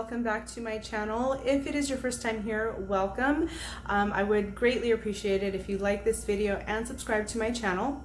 welcome back to my channel. If it is your first time here, welcome. I would greatly appreciate it if you like this video and subscribe to my channel.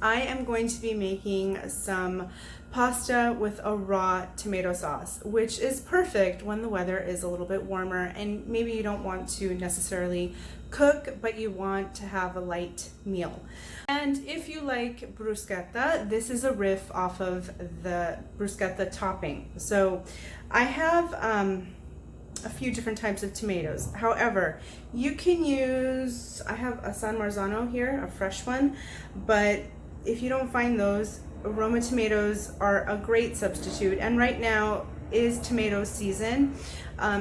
I am going to be making some pasta with a raw tomato sauce, which is perfect when the weather is a little bit warmer and maybe you don't want to necessarily cook, but you want to have a light meal. And if you like bruschetta, this is a riff off of the bruschetta topping. So I have a few different types of tomatoes. However, you can use, I have a San Marzano here, a fresh one, but if you don't find those, Roma tomatoes are a great substitute. And right now is tomato season,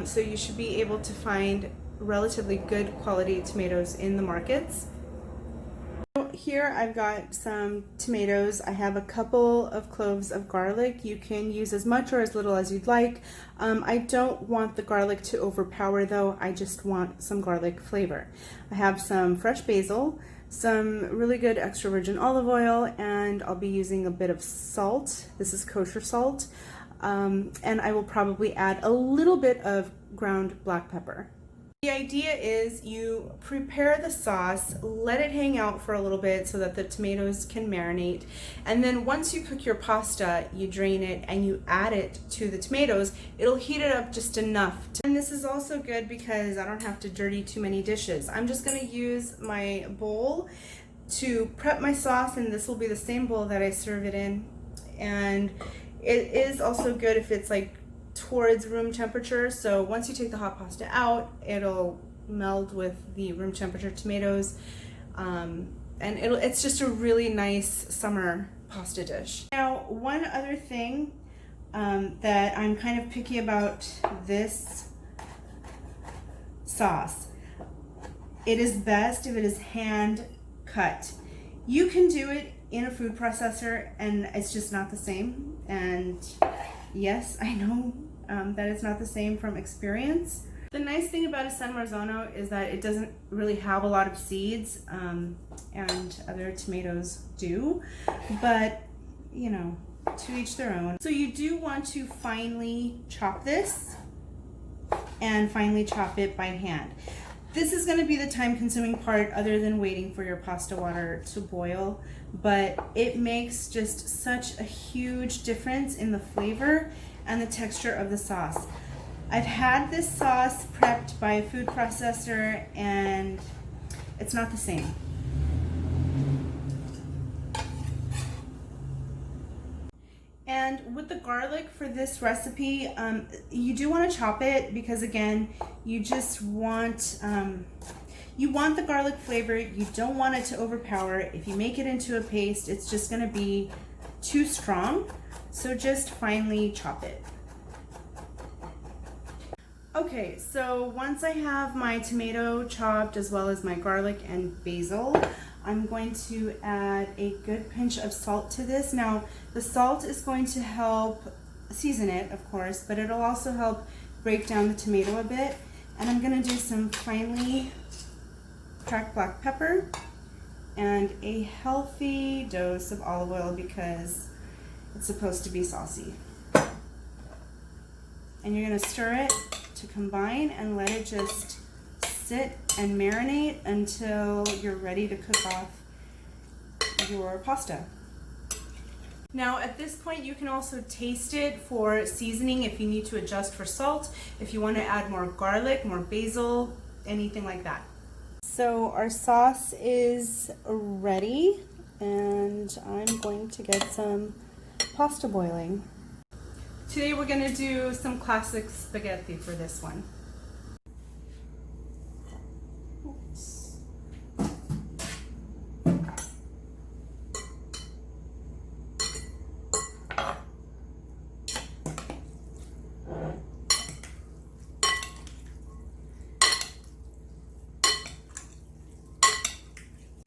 so you should be able to find relatively good quality tomatoes in the markets. Here I've got some tomatoes. I have a couple of cloves of garlic. You can use as much or as little as you'd like. I don't want the garlic to overpower though. I just want some garlic flavor. I have some fresh basil, some really good extra virgin olive oil, and I'll be using a bit of salt. This is kosher salt. And I will probably add a little bit of ground black pepper. The idea is you prepare the sauce, let it hang out for a little bit so that the tomatoes can marinate, and then once you cook your pasta, you drain it and you add it to the tomatoes. It'll heat it up just enough. And this is also good because I don't have to dirty too many dishes. I'm just going to use my bowl to prep my sauce, and this will be the same bowl that I serve it in. And it is also good if it's like towards room temperature, so once you take the hot pasta out, it'll meld with the room temperature tomatoes, and it's just a really nice summer pasta dish. Now, one other thing that I'm kind of picky about this sauce, it is best if it is hand cut. You can do it in a food processor and it's just not the same, and yes, I know that it's not the same from experience. The nice thing about a San Marzano is that it doesn't really have a lot of seeds, and other tomatoes do, but you know, to each their own. So you do want to finely chop this and finely chop it by hand. This is going to be the time-consuming part other than waiting for your pasta water to boil, but it makes just such a huge difference in the flavor and the texture of the sauce. I've had this sauce prepped by a food processor and it's not the same. And with the garlic for this recipe, you do want to chop it because again, you just want the garlic flavor. You don't want it to overpower. If you make it into a paste, it's just going to be too strong. So just finely chop it. Okay, so once I have my tomato chopped as well as my garlic and basil, I'm going to add a good pinch of salt to this. Now, the salt is going to help season it, of course, but it'll also help break down the tomato a bit. And I'm going to do some finely cracked black pepper and a healthy dose of olive oil because it's supposed to be saucy. And you're going to stir it to combine and let it just sit and marinate until you're ready to cook off your pasta. Now at this point you can also taste it for seasoning if you need to adjust for salt, if you want to add more garlic, more basil, anything like that. So our sauce is ready and I'm going to get some pasta boiling. Today we're going to do some classic spaghetti for this one. Oops.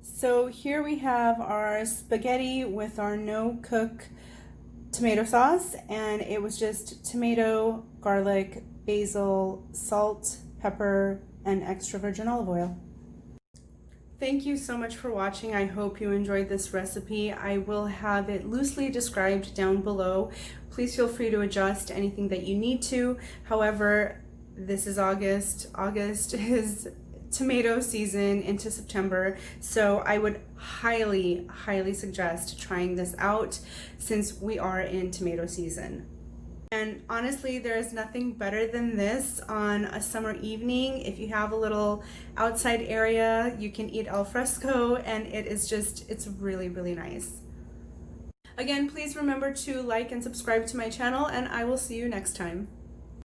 So here we have our spaghetti with our no-cook tomato sauce, and it was just tomato, garlic, basil, salt, pepper, and extra virgin olive oil. Thank you so much for watching. I hope you enjoyed this recipe. I will have it loosely described down below. Please feel free to adjust anything that you need to. However, this is August. August is tomato season into September, so I would highly suggest trying this out since we are in tomato season. And honestly, there is nothing better than this on a summer evening. If you have a little outside area, you can eat al fresco, and it's really nice. Again, please remember to like and subscribe to my channel, and I will see you next time.